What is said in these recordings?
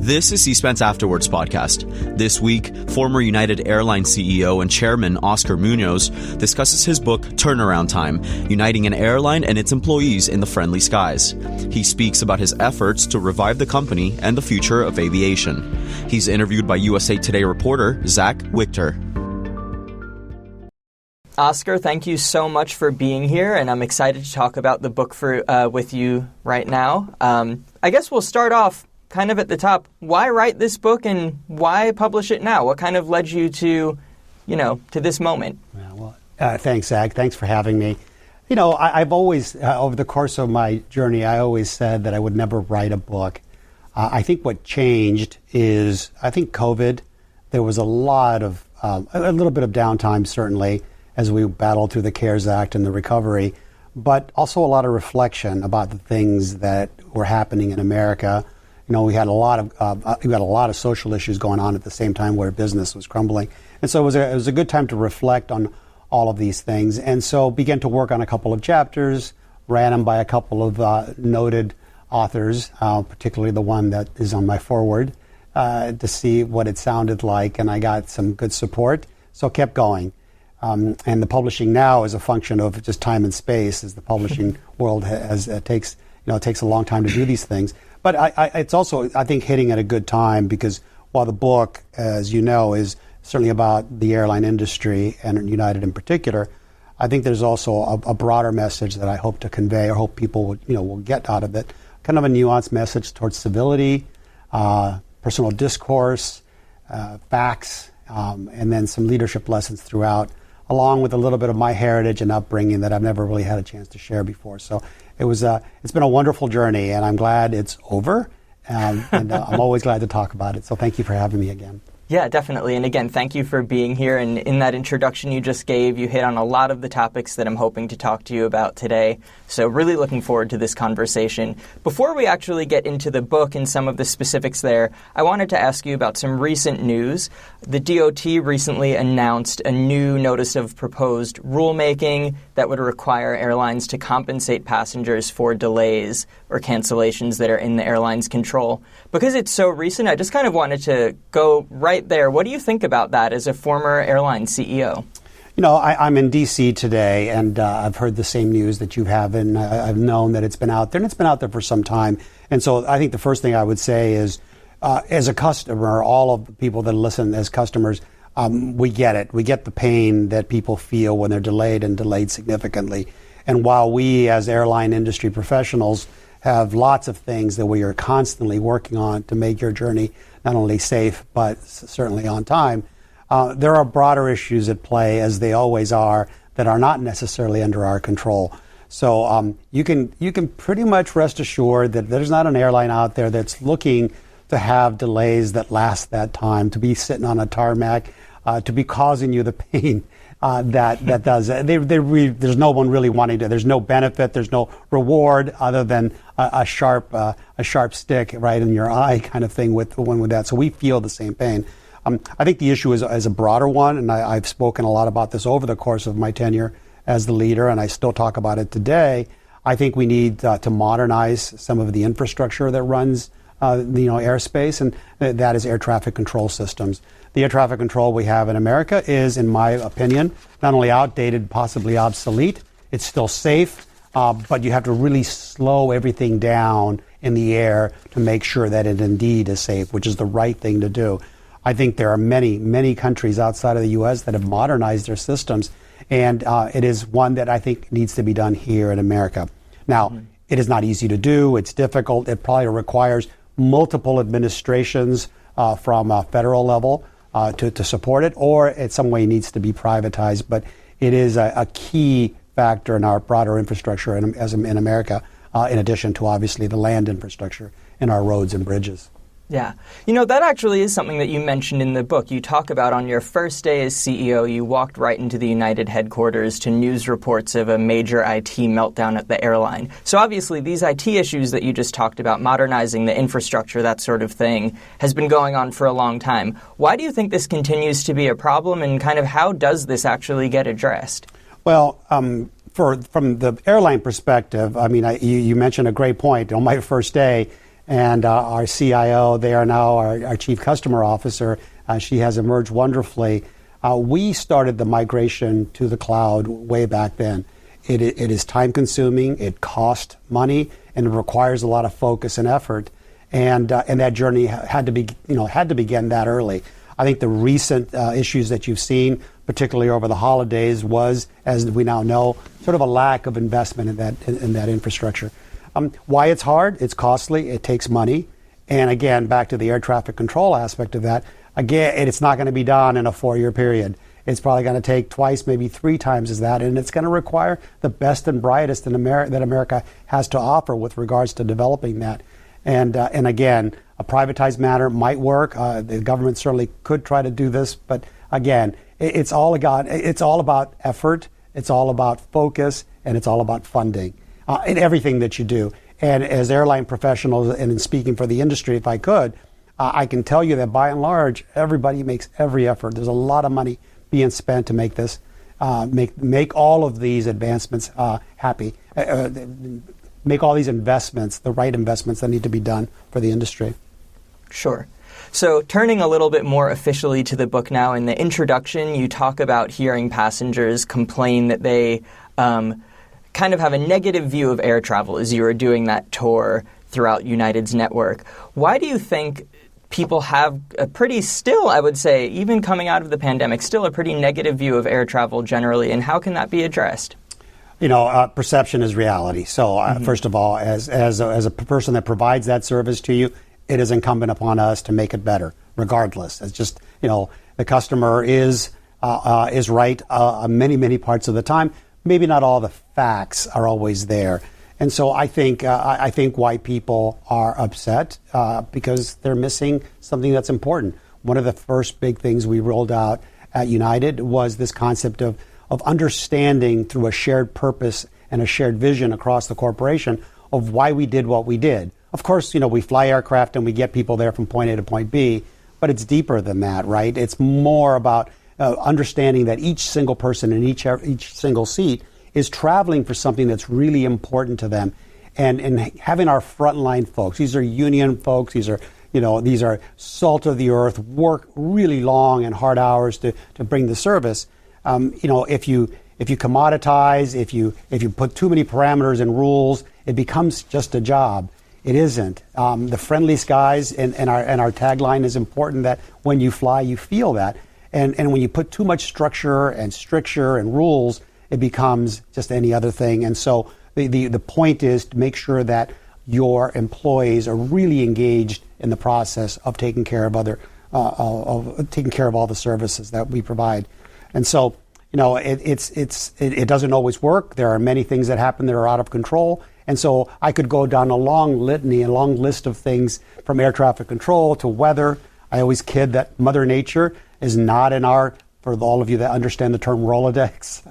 This is C-SPAN's Afterwards podcast. This week, former United Airlines CEO and chairman Oscar Munoz discusses his book, Turnaround Time, Uniting an Airline and its Employees in the Friendly Skies. He speaks about his efforts to revive the company and the future of aviation. He's interviewed by USA Today reporter Zach Wichter. Oscar, thank you so much for being here, and I'm excited to talk about the book with you right now. I guess we'll start off kind of at the top. Why write this book and why publish it now? What kind of led you to this moment? Thanks, Zach. Thanks for having me. I've always, over the course of my journey, I always said that I would never write a book. I think what changed is, COVID. There was a little bit of downtime, certainly, as we battled through the CARES Act and the recovery, but also a lot of reflection about the things that were happening in America. We had a lot of social issues going on at the same time where business was crumbling, and so it was a good time to reflect on all of these things. And so began to work on a couple of chapters, ran them by a couple of noted authors, particularly the one that is on my foreword, to see what it sounded like, and I got some good support, so kept going. And the publishing now is a function of just time and space, as the publishing world takes a long time to do these things. But it's also, I think, hitting at a good time, because while the book, as you know, is certainly about the airline industry and United in particular, I think there's also a broader message that I hope to convey, or hope people will get out of it. Kind of a nuanced message towards civility, personal discourse, facts, and then some leadership lessons throughout, along with a little bit of my heritage and upbringing that I've never really had a chance to share before. So it's been a wonderful journey, and I'm glad it's over, and I'm always glad to talk about it. So thank you for having me again. Yeah, definitely. And again, thank you for being here. And in that introduction you just gave, you hit on a lot of the topics that I'm hoping to talk to you about today. So really looking forward to this conversation. Before we actually get into the book and some of the specifics there, I wanted to ask you about some recent news. The DOT recently announced a new notice of proposed rulemaking that would require airlines to compensate passengers for delays or cancellations that are in the airline's control. Because it's so recent, I just kind of wanted to go right there. What do you think about that as a former airline CEO? I'm in D.C. today, and I've heard the same news that you have, and I've known that it's been out there, and it's been out there for some time. And so I think the first thing I would say is, as a customer, all of the people that listen as customers, we get it. We get the pain that people feel when they're delayed and delayed significantly. And while we as airline industry professionals have lots of things that we are constantly working on to make your journey not only safe, but certainly on time, there are broader issues at play, as they always are, that are not necessarily under our control. So you can pretty much rest assured that there's not an airline out there that's looking to have delays that last that time, to be sitting on a tarmac, to be causing you the pain that does. There's no one really wanting to. There's no benefit. There's no reward other than a sharp stick right in your eye, kind of thing with that. So we feel the same pain. I think the issue is a broader one, and I've spoken a lot about this over the course of my tenure as the leader, and I still talk about it today. I think we need to modernize some of the infrastructure that runs airspace, and that is air traffic control systems. The air traffic control we have in America is, in my opinion, not only outdated, possibly obsolete. It's still safe, but you have to really slow everything down in the air to make sure that it indeed is safe, which is the right thing to do. I think there are many, many countries outside of the U.S. that have modernized their systems, and it is one that I think needs to be done here in America. Now, It is not easy to do. It's difficult. It probably requires multiple administrations from a federal level to support it, or in some way needs to be privatized. But it is a key factor in our broader infrastructure in America, in addition to obviously the land infrastructure in our roads and bridges. Yeah. That actually is something that you mentioned in the book. You talk about on your first day as CEO, you walked right into the United headquarters to news reports of a major IT meltdown at the airline. So obviously these IT issues that you just talked about, modernizing the infrastructure, that sort of thing, has been going on for a long time. Why do you think this continues to be a problem, and kind of how does this actually get addressed? Well, from the airline perspective, you mentioned a great point. On my first day, and our CIO, they are now our Chief Customer Officer. She has emerged wonderfully. We started the migration to the cloud way back then. It is time-consuming, it costs money, and it requires a lot of focus and effort. And that journey had to begin that early. I think the recent issues that you've seen, particularly over the holidays, was, as we now know, sort of a lack of investment in that infrastructure. Why it's hard? It's costly. It takes money. And again, back to the air traffic control aspect of that. Again, it's not going to be done in a 4-year period. It's probably going to take twice, maybe 3 times as that, and it's going to require the best and brightest that America has to offer with regards to developing that. And again, a privatized manner might work. The government certainly could try to do this, but again, it's all about effort, it's all about focus, and it's all about funding in everything that you do. And as airline professionals, and in speaking for the industry, if I could, I can tell you that by and large, everybody makes every effort. There's a lot of money being spent to make this, make all of these advancements happy. Make all these investments, the right investments that need to be done for the industry. Sure. So turning a little bit more officially to the book now, in the introduction, you talk about hearing passengers complain that they kind of have a negative view of air travel as you were doing that tour throughout United's network. Why do you think people have a pretty still, I would say, even coming out of the pandemic, still a pretty negative view of air travel generally, and how can that be addressed? Perception is reality. So first of all, as a person that provides that service to you, it is incumbent upon us to make it better, regardless. It's just, the customer is right many parts of the time. Maybe not all the facts are always there. And so I think why people are upset because they're missing something that's important. One of the first big things we rolled out at United was this concept of understanding through a shared purpose and a shared vision across the corporation of why we did what we did. Of course, we fly aircraft and we get people there from point A to point B, but it's deeper than that, right? It's more about understanding that each single person in each single seat is traveling for something that's really important to them, and having our frontline folks. These are union folks. These are salt of the earth, work really long and hard hours to bring the service. If you commoditize, if you put too many parameters and rules, it becomes just a job. It isn't. The friendly skies and our tagline is important, that when you fly, you feel that. And when you put too much structure and stricture and rules, it becomes just any other thing. And so the point is to make sure that your employees are really engaged in the process of taking care of taking care of all the services that we provide. And so, it doesn't always work. There are many things that happen that are out of control. And so I could go down a long list of things, from air traffic control to weather. I always kid that Mother Nature is not for all of you that understand the term Rolodex,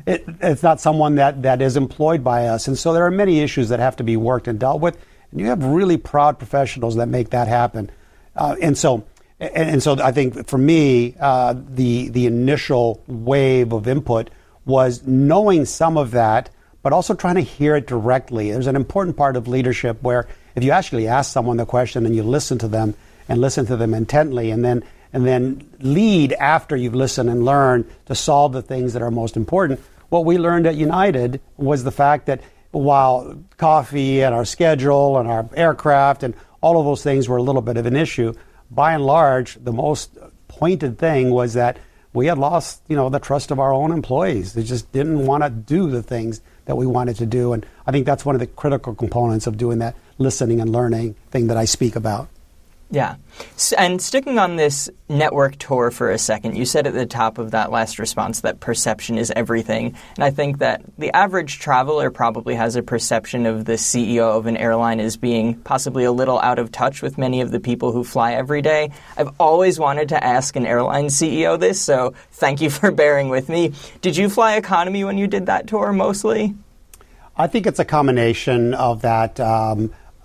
it's not someone that is employed by us. And so there are many issues that have to be worked and dealt with. And you have really proud professionals that make that happen. And so I think for me, the initial wave of input was knowing some of that, but also trying to hear it directly. There's an important part of leadership where if you actually ask someone the question and you listen to them intently, and then lead after you've listened and learned to solve the things that are most important. What we learned at United was the fact that while coffee and our schedule and our aircraft and all of those things were a little bit of an issue, by and large, the most pointed thing was that we had lost, the trust of our own employees. They just didn't want to do the things that we wanted to do. And I think that's one of the critical components of doing that listening and learning thing that I speak about. Yeah. And sticking on this network tour for a second, you said at the top of that last response that perception is everything. And I think that the average traveler probably has a perception of the CEO of an airline as being possibly a little out of touch with many of the people who fly every day. I've always wanted to ask an airline CEO this, so thank you for bearing with me. Did you fly economy when you did that tour mostly? I think it's a combination of that.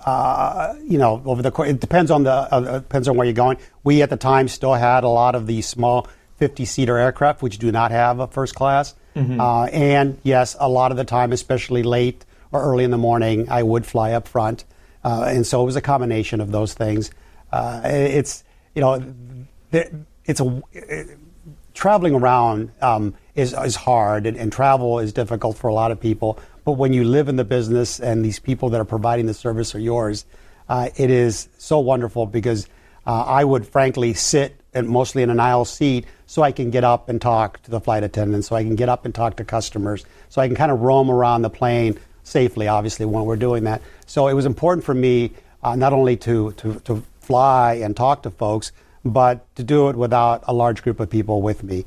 Over the course, it depends on where you're going. We at the time still had a lot of these small 50-seater aircraft, which do not have a first class. Mm-hmm. And yes, a lot of the time, especially late or early in the morning, I would fly up front. And so it was a combination of those things. Traveling around is hard, and travel is difficult for a lot of people. But when you live in the business and these people that are providing the service are yours, it is so wonderful because I would frankly sit mostly in an aisle seat so I can get up and talk to the flight attendants, so I can get up and talk to customers, so I can kind of roam around the plane safely, obviously, when we're doing that. So it was important for me not only to fly and talk to folks, but to do it without a large group of people with me.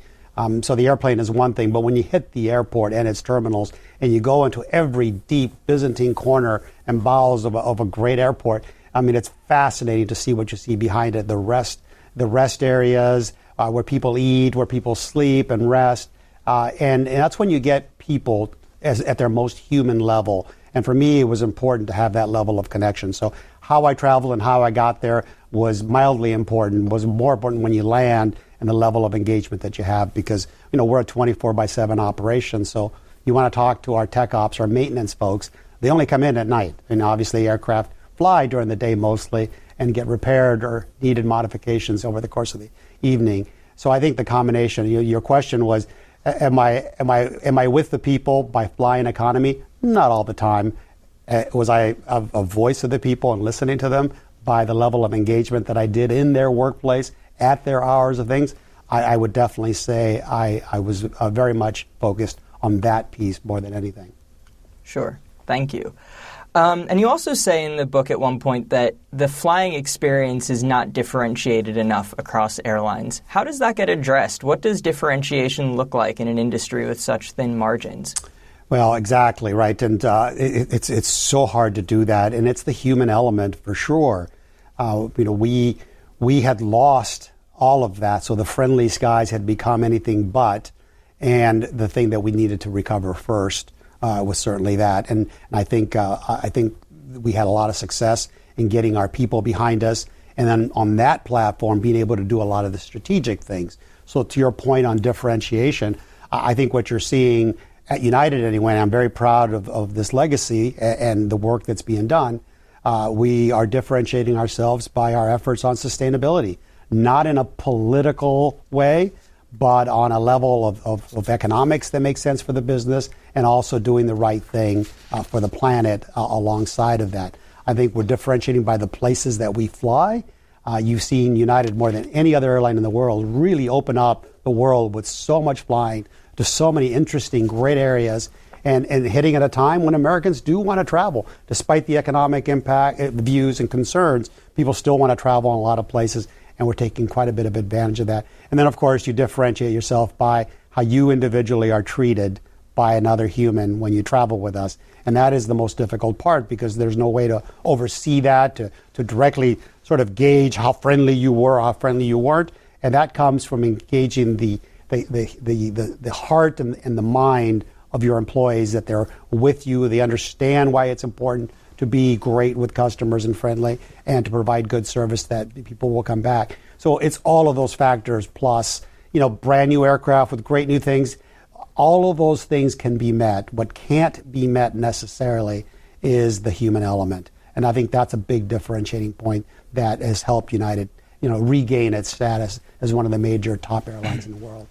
So the airplane is one thing, but when you hit the airport and its terminals and you go into every deep Byzantine corner and bowels of a great airport, I mean, it's fascinating to see what you see behind it. The rest areas where people eat, where people sleep and rest. And that's when you get people at their most human level. And for me, it was important to have that level of connection. So how I traveled and how I got there was mildly important, was more important when you land and the level of engagement that you have, because, we're a 24/7 operation. So you want to talk to our tech ops, our maintenance folks. They only come in at night. And obviously aircraft fly during the day mostly and get repaired or needed modifications over the course of the evening. So I think the combination, your question was, am I with the people by flying economy? Not all the time. Was I a voice of the people and listening to them by the level of engagement that I did in their workplace at their hours of things? I would definitely say I was very much focused on that piece more than anything. Sure. Thank you. And you also say in the book at one point that the flying experience is not differentiated enough across airlines. How does that get addressed? What does differentiation look like in an industry with such thin margins? Well, exactly, right. And it's so hard to do that. And it's the human element for sure. We had lost all of that. So the friendly skies had become anything but. And the thing that we needed to recover first was certainly that. And I think we had a lot of success in getting our people behind us. And then on that platform, being able to do a lot of the strategic things. So to your point on differentiation, I think what you're seeing at United anyway, and I'm very proud of this legacy and the work that's being done, we are differentiating ourselves by our efforts on sustainability, not in a political way, but on a level of economics that makes sense for the business and also doing the right thing for the planet alongside of that. I think we're differentiating by the places that we fly. You've seen United more than any other airline in the world really open up the world with so much flying to so many interesting, great areas, and hitting at a time when Americans do want to travel. Despite the economic impact, views and concerns, people still want to travel in a lot of places, and we're taking quite a bit of advantage of that. And then, of course, you differentiate yourself by how you individually are treated by another human when you travel with us. And that is the most difficult part, because there's no way to oversee that, to directly sort of gauge how friendly you were, how friendly you weren't. And that comes from engaging the heart and the mind of your employees, that they're with you, they understand why it's important to be great with customers and friendly, and to provide good service that people will come back. So it's all of those factors plus, brand new aircraft with great new things. All of those things can be met. What can't be met necessarily is the human element. And I think that's a big differentiating point that has helped United, regain its status as one of the major top airlines in the world.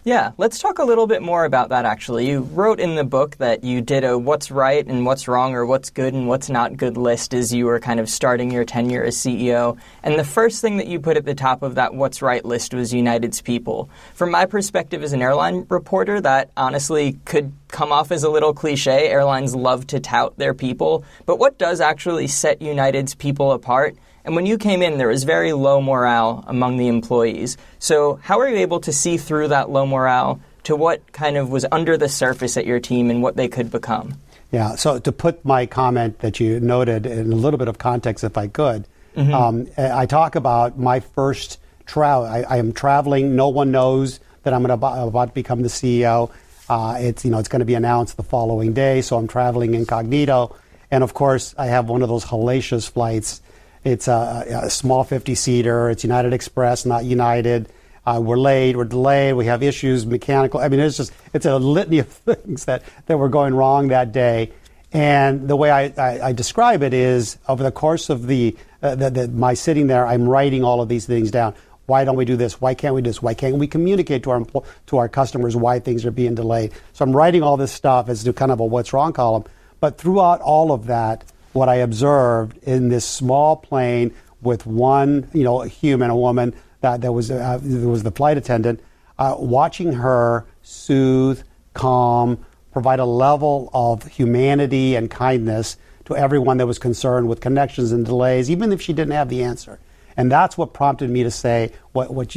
Yeah, let's talk a little bit more about that, actually. You wrote in the book that you did a what's right and what's wrong, or what's good and what's not good list as you were kind of starting your tenure as CEO. And the first thing that you put at the top of that what's right list was United's people. From my perspective as an airline reporter, that honestly could come off as a little cliche. Airlines love to tout their people. But what does actually set United's people apart? And when you came in, there was very low morale among the employees. So how were you able to see through that low morale to what kind of was under the surface at your team and what they could become? Yeah, so to put my comment that you noted in a little bit of context, if I could, I talk about my first travel. I am traveling. No one knows that I'm about to become the CEO. It's going to be announced the following day, so I'm traveling incognito. And of course, I have one of those hellacious flights. It's a small 50-seater. It's United Express, not United. We're late. We're delayed. We have issues, mechanical. I mean, it's a litany of things that were going wrong that day. And the way I describe it is, over the course of my sitting there, I'm writing all of these things down. Why don't we do this? Why can't we do this? Why can't we communicate to our customers why things are being delayed? So I'm writing all this stuff as to kind of a what's wrong column. But throughout all of that, what I observed in this small plane with one, a human, a woman that was the flight attendant, watching her soothe, calm, provide a level of humanity and kindness to everyone that was concerned with connections and delays, even if she didn't have the answer. And that's what prompted me to say what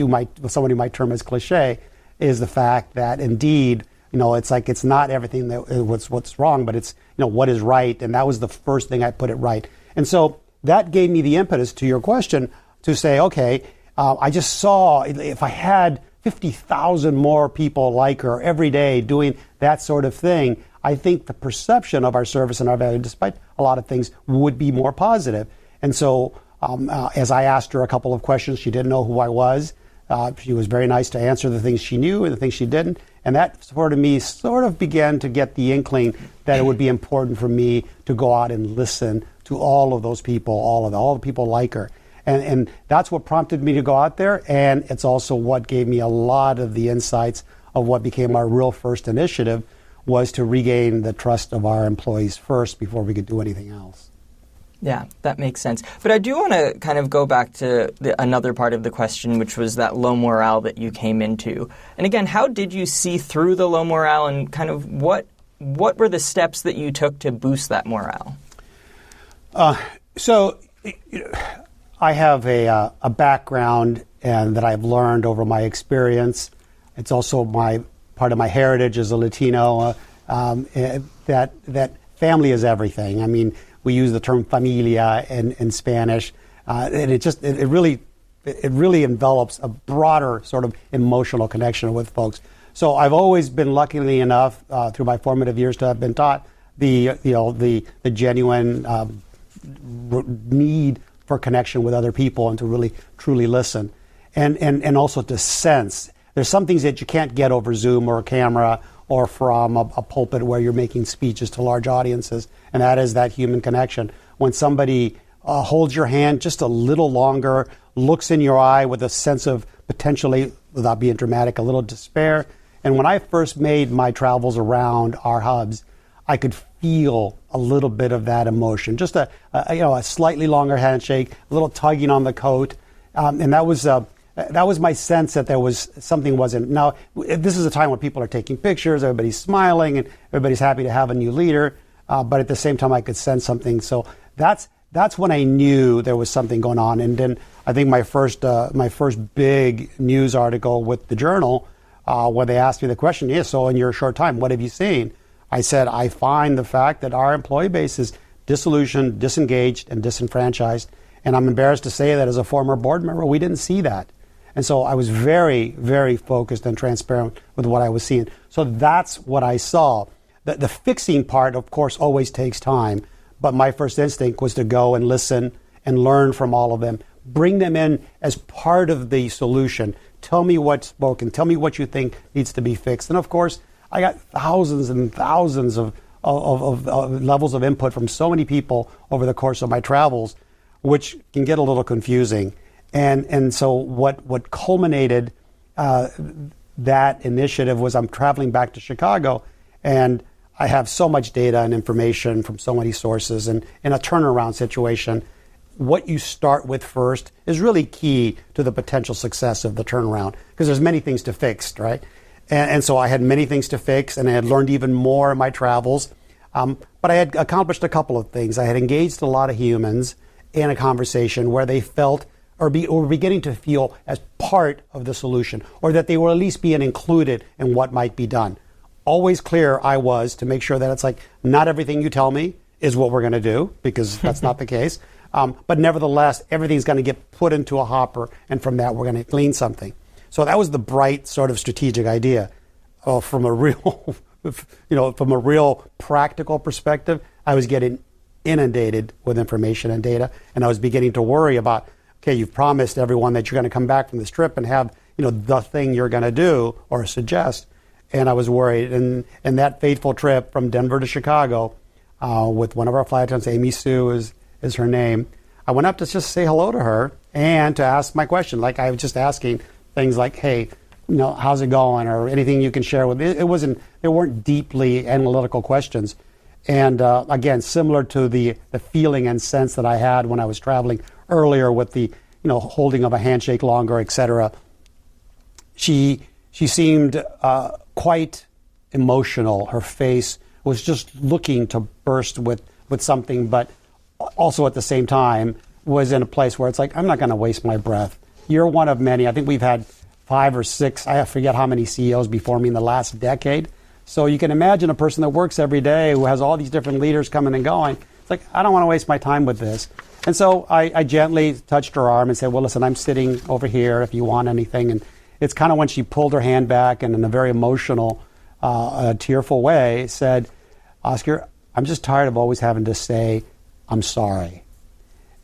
somebody might term as cliche, is the fact that indeed, it's like it's not everything that what's wrong, but it's what is right. And that was the first thing I put it right. And so that gave me the impetus to your question to say, okay, I just saw if I had 50,000 more people like her every day doing that sort of thing, I think the perception of our service and our value, despite a lot of things, would be more positive. And so as I asked her a couple of questions, she didn't know who I was. She was very nice to answer the things she knew and the things she didn't. And that sort of began to get the inkling that it would be important for me to go out and listen to all of those people, all the people like her. And that's what prompted me to go out there. And it's also what gave me a lot of the insights of what became our real first initiative, was to regain the trust of our employees first before we could do anything else. Yeah, that makes sense. But I do want to kind of go back to another part of the question, which was that low morale that you came into. And again, how did you see through the low morale, and kind of what were the steps that you took to boost that morale? So I have a background and that I've learned over my experience. It's also part of my heritage as a Latino, that family is everything. I mean, we use the term familia in Spanish, and it really envelops a broader sort of emotional connection with folks. So I've always been, luckily enough, through my formative years, to have been taught the genuine need for connection with other people and to really truly listen, and also to sense. There's some things that you can't get over Zoom or a camera or from a pulpit where you're making speeches to large audiences, and that is that human connection. When somebody holds your hand just a little longer, looks in your eye with a sense of potentially, without being dramatic, a little despair. And when I first made my travels around our hubs, I could feel a little bit of that emotion, just a slightly longer handshake, a little tugging on the coat, and that was my sense that there was something wasn't. Now, this is a time when people are taking pictures, everybody's smiling, and everybody's happy to have a new leader. But at the same time, I could sense something. So that's when I knew there was something going on. And then I think my first big news article with the Journal, when they asked me the question, so in your short time, what have you seen? I said, I find the fact that our employee base is disillusioned, disengaged, and disenfranchised. And I'm embarrassed to say that as a former board member, we didn't see that. And so I was very, very focused and transparent with what I was seeing. So that's what I saw. The fixing part, of course, always takes time. But my first instinct was to go and listen and learn from all of them. Bring them in as part of the solution. Tell me what's broken. Tell me what you think needs to be fixed. And of course, I got thousands and thousands of levels of input from so many people over the course of my travels, which can get a little confusing. And so what culminated that initiative was I'm traveling back to Chicago, and I have so much data and information from so many sources. And in a turnaround situation, what you start with first is really key to the potential success of the turnaround, because there's many things to fix, right? And so I had many things to fix, and I had learned even more in my travels. But I had accomplished a couple of things. I had engaged a lot of humans in a conversation where they felt or were beginning to feel as part of the solution, or that they were at least being included in what might be done. Always clear I was to make sure that it's like, not everything you tell me is what we're going to do, because that's not the case. But nevertheless, everything's going to get put into a hopper, and from that we're going to glean something. So that was the bright sort of strategic idea. From a real, from a real practical perspective, I was getting inundated with information and data, and I was beginning to worry about, okay, you've promised everyone that you're going to come back from this trip and have, the thing you're going to do or suggest. And I was worried. And that fateful trip from Denver to Chicago, with one of our flight attendants. Amy Sue is her name. I went up to just say hello to her and to ask my question. Like I was just asking things like, hey, how's it going, or anything you can share with me. There weren't deeply analytical questions. And again, similar to the feeling and sense that I had when I was traveling earlier with the holding of a handshake longer, etc. She seemed quite emotional. Her face was just looking to burst with something, but also at the same time was in a place where it's like, I'm not going to waste my breath. You're one of many. I think we've had 5 or 6, I forget how many CEOs before me in the last decade. So you can imagine a person that works every day who has all these different leaders coming and going. It's like, I don't want to waste my time with this. And so I gently touched her arm and said, well, listen, I'm sitting over here if you want anything. And it's kind of when she pulled her hand back and in a very emotional, tearful way said, Oscar, I'm just tired of always having to say, I'm sorry.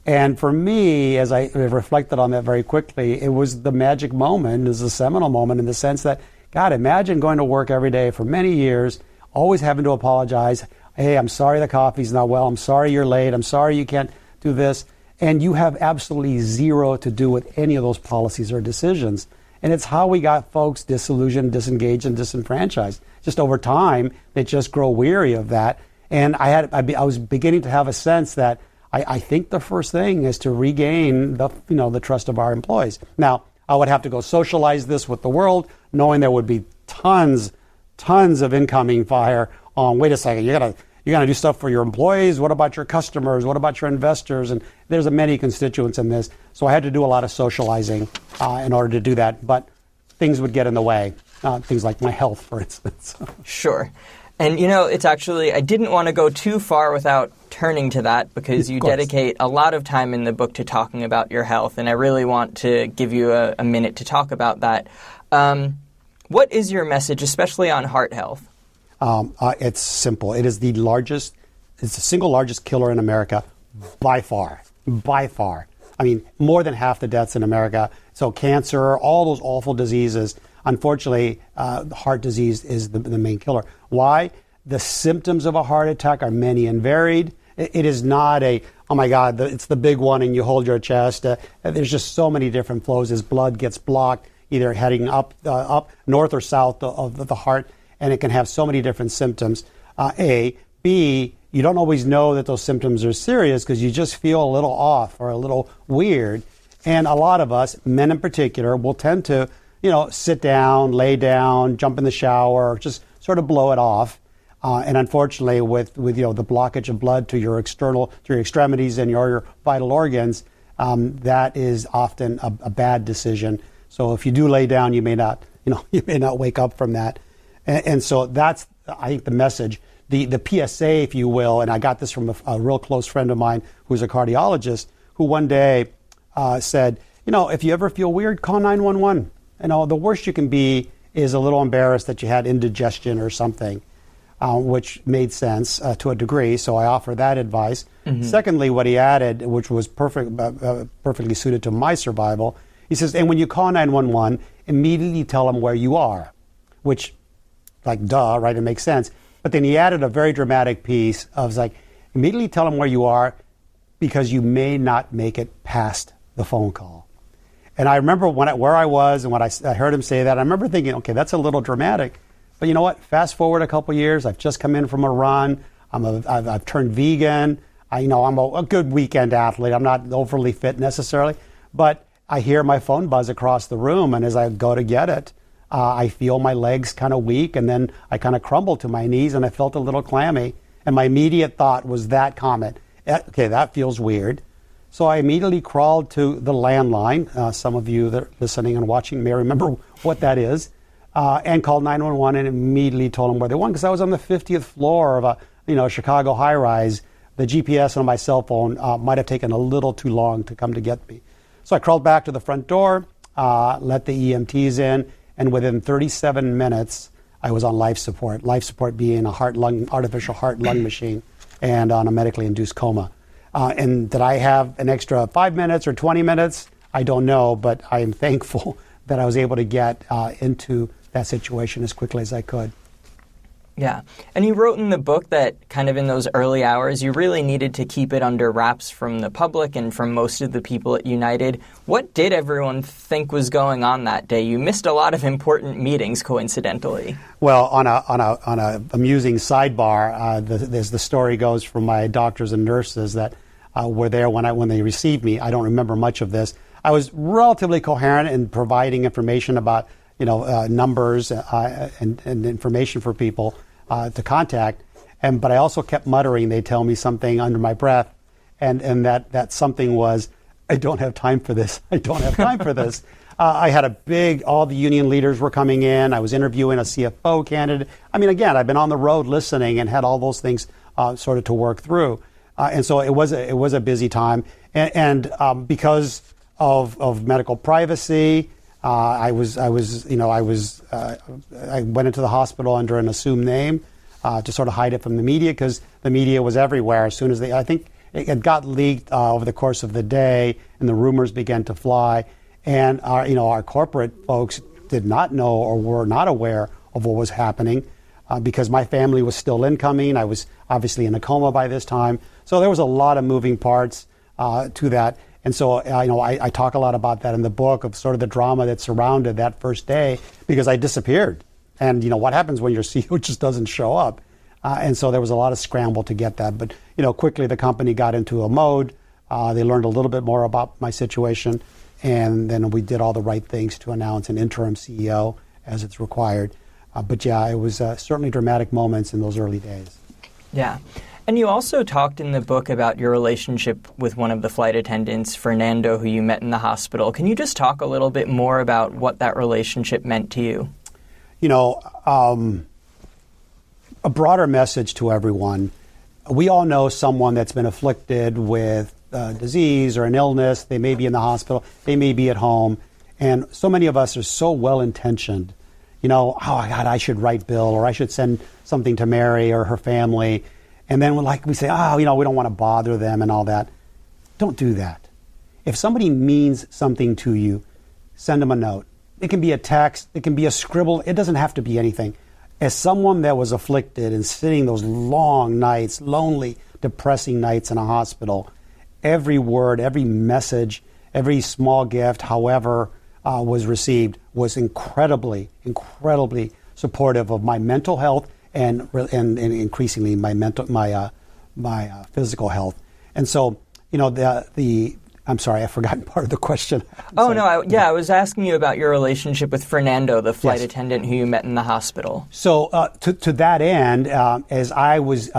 And for me, as I reflected on that very quickly, it was the magic moment, it was the seminal moment in the sense that, God, imagine going to work every day for many years, always having to apologize. Hey, I'm sorry the coffee's not well. I'm sorry you're late. I'm sorry you can't do this. And you have absolutely zero to do with any of those policies or decisions. And it's how we got folks disillusioned, disengaged, and disenfranchised. Just over time, they just grow weary of that. And I was beginning to have a sense that I think the first thing is to regain the trust of our employees. Now, I would have to go socialize this with the world, knowing there would be tons of incoming fire on, wait a second, you gotta do stuff for your employees. What about your customers? What about your investors? And there's many constituents in this. So I had to do a lot of socializing in order to do that. But things would get in the way, things like my health, for instance. Sure. And, it's actually, I didn't want to go too far without turning to that because you dedicate a lot of time in the book to talking about your health, and I really want to give you a minute to talk about that. What is your message, especially on heart health? It's simple. It's the single largest killer in America by far. I mean, more than half the deaths in America. So cancer, all those awful diseases. Unfortunately, heart disease is the main killer. Why? The symptoms of a heart attack are many and varied. It is not oh my God, it's the big one and you hold your chest. There's just so many different flows as blood gets blocked, either heading up north or south of the heart, and it can have so many different symptoms. A. B. You don't always know that those symptoms are serious because you just feel a little off or a little weird. And a lot of us, men in particular, will tend to sit down, lay down, jump in the shower, just sort of blow it off. And unfortunately, with the blockage of blood to your extremities and your vital organs, that is often a bad decision. So if you do lay down, you may not wake up from that. And so that's, I think, the message. The PSA, if you will, and I got this from a real close friend of mine who's a cardiologist, who one day said, if you ever feel weird, call 911. The worst you can be is a little embarrassed that you had indigestion or something, which made sense to a degree. So I offer that advice. Mm-hmm. Secondly, what he added, which was perfectly suited to my survival, he says, and when you call 911, immediately tell them where you are, which, like, duh, right? It makes sense. But then he added a very dramatic piece of immediately tell them where you are because you may not make it past the phone call. And I remember where I was and when I heard him say that, I remember thinking, okay, that's a little dramatic. But you know what? Fast forward a couple years. I've just come in from a run. I've turned vegan. I'm a good weekend athlete. I'm not overly fit necessarily. But I hear my phone buzz across the room. And as I go to get it, I feel my legs kind of weak. And then I kind of crumble to my knees and I felt a little clammy. And my immediate thought was that comment. Okay, that feels weird. So I immediately crawled to the landline. Some of you that are listening and watching may remember what that is, and called 911 and immediately told them where they were because I was on the 50th floor of a Chicago high-rise. The GPS on my cell phone might have taken a little too long to come to get me. So I crawled back to the front door, let the EMTs in, and within 37 minutes, I was on life support. Life support being a artificial heart-lung machine and on a medically induced coma. And did I have an extra 5 minutes or 20 minutes? I don't know, but I am thankful that I was able to get into that situation as quickly as I could. Yeah. And you wrote in the book that kind of in those early hours, you really needed to keep it under wraps from the public and from most of the people at United. What did everyone think was going on that day? You missed a lot of important meetings, coincidentally. Well, on a amusing sidebar, as the story goes from my doctors and nurses that were there when they received me. I don't remember much of this. I was relatively coherent in providing information about numbers and information for people to contact, but I also kept muttering. They tell me something under my breath, and that something was, I don't have time for this. I don't have time for this. I had all the union leaders were coming in. I was interviewing a CFO candidate. I mean, again, I've been on the road listening and had all those things sort of to work through, and so it was a busy time, and because of medical privacy. I went into the hospital under an assumed name to sort of hide it from the media because the media was everywhere. As soon as I think it got leaked over the course of the day, and the rumors began to fly. And our corporate folks did not know or were not aware of what was happening because my family was still incoming. I was obviously in a coma by this time, so there was a lot of moving parts to that. And so, I talk a lot about that in the book of sort of the drama that surrounded that first day because I disappeared. And, what happens when your CEO just doesn't show up? And so there was a lot of scramble to get that. But, quickly the company got into a mode. They learned a little bit more about my situation. And then we did all the right things to announce an interim CEO as it's required. But, yeah, it was certainly dramatic moments in those early days. Yeah. And you also talked in the book about your relationship with one of the flight attendants, Fernando, who you met in the hospital. Can you just talk a little bit more about what that relationship meant to you? A broader message to everyone. We all know someone that's been afflicted with disease or an illness. They may be in the hospital. They may be at home. And so many of us are so well-intentioned. Oh, God, I should write Bill, or I should send something to Mary or her family. And then we say, we don't want to bother them and all that. Don't do that. If somebody means something to you, send them a note. It can be a text. It can be a scribble. It doesn't have to be anything. As someone that was afflicted and sitting those long nights, lonely, depressing nights in a hospital, every word, every message, every small gift, however was received, was incredibly, incredibly supportive of my mental health and increasingly my physical health. And so, I'm sorry, I've forgotten part of the question. I was asking you about your relationship with Fernando, the flight attendant who you met in the hospital. So to that end, as I was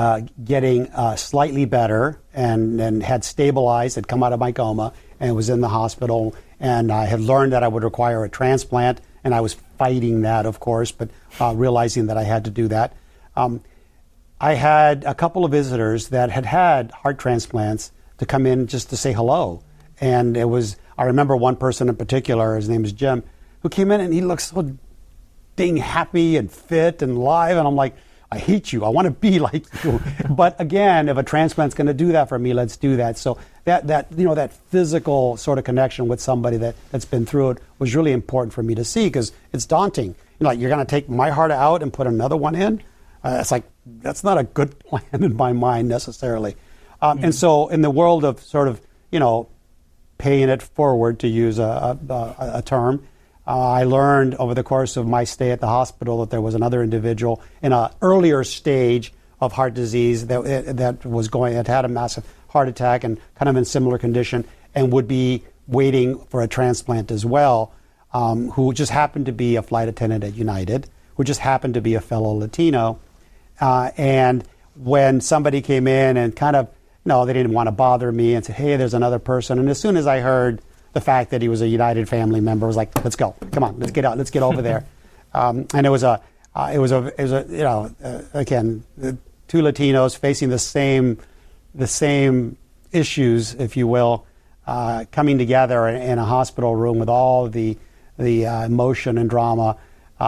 getting slightly better and had stabilized, had come out of my coma and was in the hospital, and I had learned that I would require a transplant, and I was fighting that, of course, but realizing that I had to do that. I had a couple of visitors that had heart transplants to come in just to say hello. And I remember one person in particular, his name is Jim, who came in and he looked so dang happy and fit and live. And I'm like, I hate you. I want to be like you. But again, if a transplant's going to do that for me, let's do that. So that physical sort of connection with somebody that's been through it was really important for me to see because it's daunting. You're going to take my heart out and put another one in? It's like, that's not a good plan in my mind necessarily. And so in the world of sort of, paying it forward, to use a term, I learned over the course of my stay at the hospital that there was another individual in an earlier stage of heart disease that had a massive heart attack and kind of in similar condition and would be waiting for a transplant as well, who just happened to be a flight attendant at United, who just happened to be a fellow Latino. And when somebody came in and kind of, they didn't want to bother me and say, hey, there's another person. And as soon as I heard the fact that he was a United family member, I was like, let's go. Come on, let's get out. Let's get over there. And it was again, two Latinos facing the same issues, if you will, coming together in a hospital room with all the emotion and drama.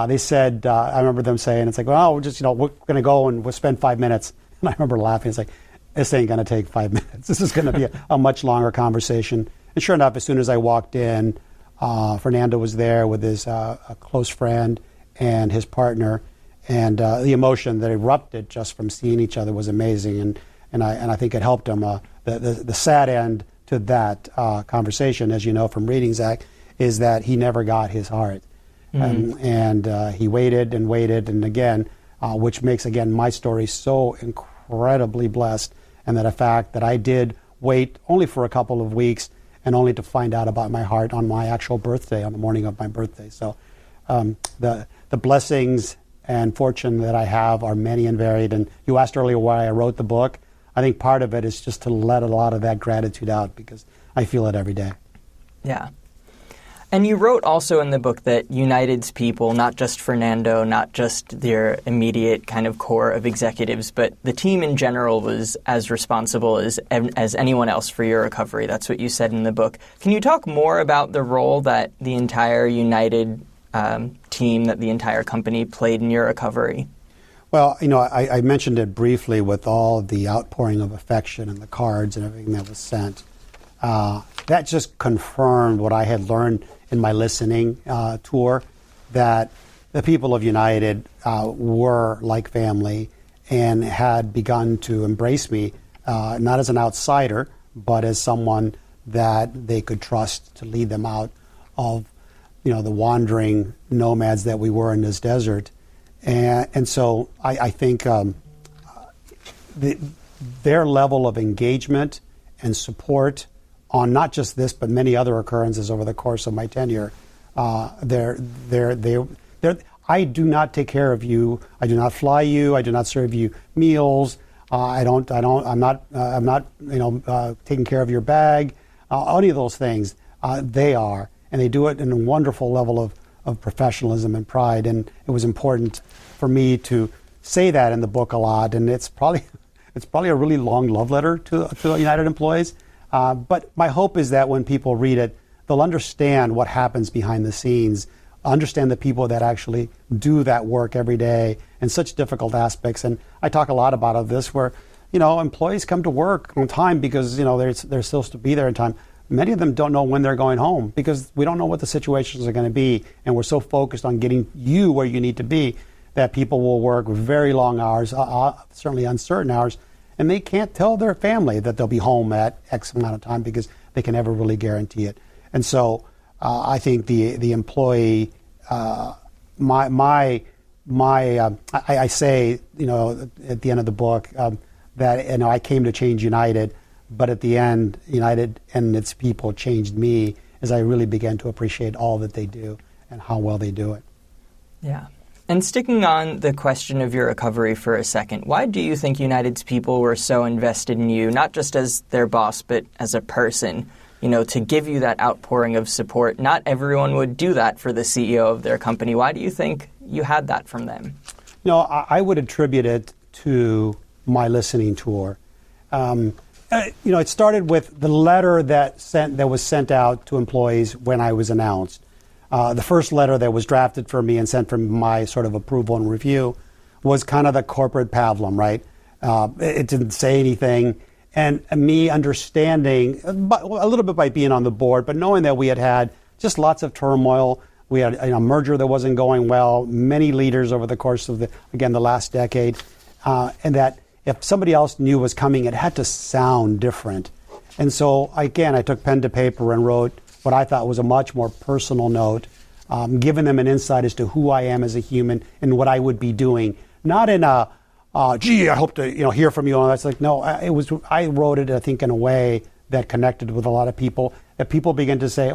They said, I remember them saying, it's like, well, we're going to go and we'll spend 5 minutes. And I remember laughing. It's like, this ain't going to take 5 minutes. This is going to be a much longer conversation. And sure enough, as soon as I walked in, Fernando was there with his a close friend and his partner. And the emotion that erupted just from seeing each other was amazing, and I think it helped him. The sad end to that conversation, as you know from reading, Zach, is that he never got his heart. And he waited and waited, and again, which makes, again, my story so incredibly blessed, and that a fact that I did wait only for a couple of weeks and only to find out about my heart on my actual birthday, on the morning of my birthday. So the blessings and fortune that I have are many and varied. And you asked earlier why I wrote the book. I think part of it is just to let a lot of that gratitude out, because I feel it every day. Yeah. And you wrote also in the book that United's people, not just Fernando, not just their immediate kind of core of executives, but the team in general was as responsible as anyone else for your recovery. That's what you said in the book. Can you talk more about the role that the entire United team, that the entire company played in your recovery? Well, I mentioned it briefly with all the outpouring of affection and the cards and everything that was sent. That just confirmed what I had learned in my listening tour, that the people of United were like family and had begun to embrace me, not as an outsider, but as someone that they could trust to lead them out of the wandering nomads that we were in this desert. And so I think their level of engagement and support on not just this, but many other occurrences over the course of my tenure. I do not take care of you. I do not fly you. I do not serve you meals. I'm not taking care of your bag. Any of those things, they are, and they do it in a wonderful level of professionalism and pride. And it was important for me to say that in the book a lot. And it's probably a really long love letter to United employees. But my hope is that when people read it, they'll understand what happens behind the scenes, understand the people that actually do that work every day in such difficult aspects. And I talk a lot about this, where employees come to work on time because they're supposed to be there in time. Many of them don't know when they're going home because we don't know what the situations are going to be, and we're so focused on getting you where you need to be that people will work very long hours, certainly uncertain hours. And they can't tell their family that they'll be home at X amount of time because they can never really guarantee it. And so I think the employee, I say, at the end of the book that I came to change United, but at the end, United and its people changed me as I really began to appreciate all that they do and how well they do it. Yeah. And sticking on the question of your recovery for a second, why do you think United's people were so invested in you, not just as their boss, but as a person, to give you that outpouring of support? Not everyone would do that for the CEO of their company. Why do you think you had that from them? I would attribute it to my listening tour. It started with the letter that was sent out to employees when I was announced. The first letter that was drafted for me and sent for my sort of approval and review was kind of the corporate pablum, right? It didn't say anything. And me understanding, a little bit by being on the board, but knowing that we had just lots of turmoil. We had a merger that wasn't going well, many leaders over the course of the last decade, and that if somebody else knew was coming, it had to sound different. And so, again, I took pen to paper and wrote what I thought was a much more personal note, giving them an insight as to who I am as a human and what I would be doing. Not in I hope to hear from you. And that's like, no, I wrote it, I think, in a way that connected with a lot of people, that people begin to say,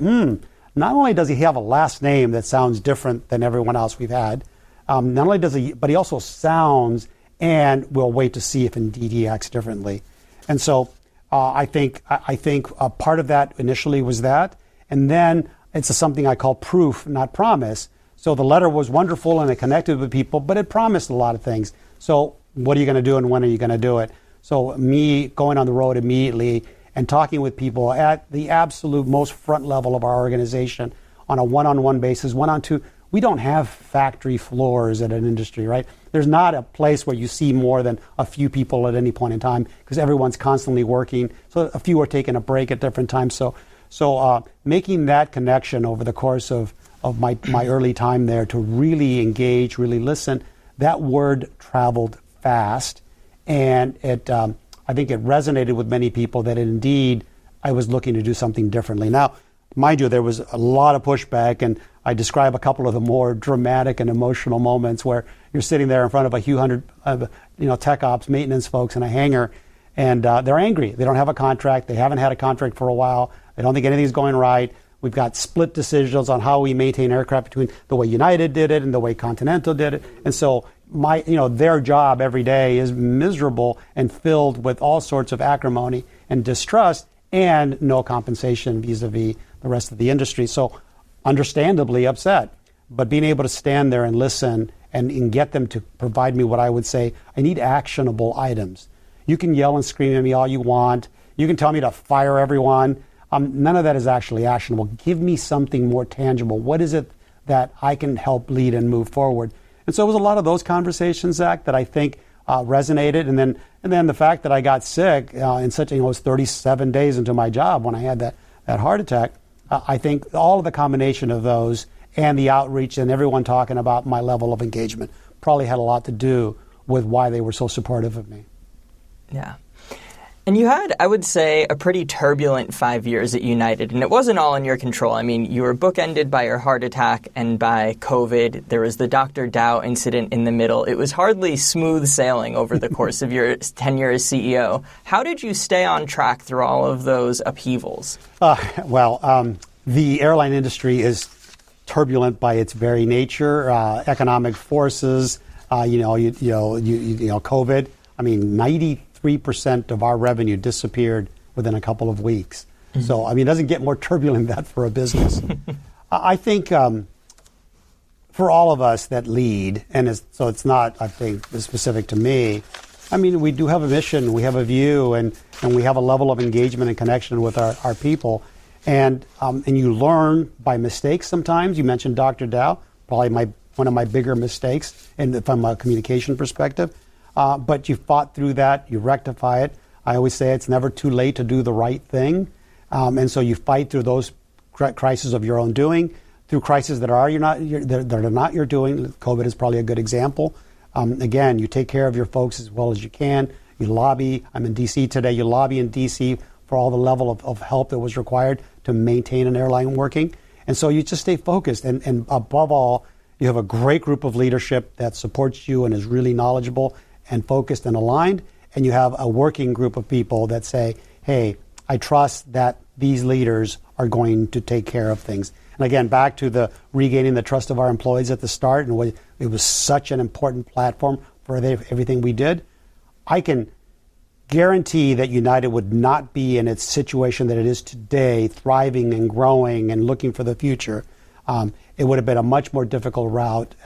not only does he have a last name that sounds different than everyone else we've had, not only does he, but he also sounds, and we'll wait to see if indeed he acts differently. And so I think a part of that initially was that. And then it's something I call proof, not promise. So the letter was wonderful and it connected with people, but it promised a lot of things. So what are you going to do and when are you going to do it? So me going on the road immediately and talking with people at the absolute most front level of our organization on a one-on-one basis, one-on-two. We don't have factory floors at an industry, right? There's not a place where you see more than a few people at any point in time because everyone's constantly working. So a few are taking a break at different times. So making that connection over the course of my early time there to really engage, really listen, that word traveled fast, and I think it resonated with many people that indeed I was looking to do something differently. Now, mind you, there was a lot of pushback, and I describe a couple of the more dramatic and emotional moments where you're sitting there in front of a few hundred tech ops, maintenance folks in a hangar, and they're angry. They don't have a contract. They haven't had a contract for a while. They don't think anything's going right. We've got split decisions on how we maintain aircraft between the way United did it and the way Continental did it. And so their job every day is miserable and filled with all sorts of acrimony and distrust and no compensation vis-a-vis the rest of the industry. So understandably upset, but being able to stand there and listen and get them to provide me what I would say, I need actionable items. You can yell and scream at me all you want. You can tell me to fire everyone. None of that is actually actionable. Give me something more tangible. What is it that I can help lead and move forward? And so it was a lot of those conversations, Zach, that I think resonated. And then the fact that I got sick in such, it was 37 days into my job when I had that heart attack. I think all of the combination of those and the outreach and everyone talking about my level of engagement probably had a lot to do with why they were so supportive of me. Yeah. And you had, I would say, a pretty turbulent 5 years at United, and it wasn't all in your control. I mean, you were bookended by your heart attack and by COVID. There was the Dr. Dow incident in the middle. It was hardly smooth sailing over the course of your tenure as CEO. How did you stay on track through all of those upheavals? The airline industry is turbulent by its very nature. Economic forces, COVID. I mean, 93% of our revenue disappeared within a couple of weeks. Mm-hmm. So, it doesn't get more turbulent than that for a business. I think for all of us that lead, so it's not, I think, specific to me, we do have a mission, we have a view, and we have a level of engagement and connection with our people. And you learn by mistakes sometimes. You mentioned Dr. Dow, probably one of my bigger mistakes from a communication perspective. But you fought through that, you rectify it. I always say it's never too late to do the right thing. And so you fight through those crises of your own doing, through crises that are not your doing. COVID is probably a good example. Again, you take care of your folks as well as you can. You lobby. I'm in D.C. today. You lobby in D.C. for all the level of help that was required to maintain an airline working. And so you just stay focused. And above all, you have a great group of leadership that supports you and is really knowledgeable and focused and aligned, and you have a working group of people that say, hey, I trust that these leaders are going to take care of things. And again, back to the regaining the trust of our employees at the start, and it was such an important platform for everything we did. I can guarantee that United would not be in its situation that it is today, thriving and growing and looking for the future. It would have been a much more difficult route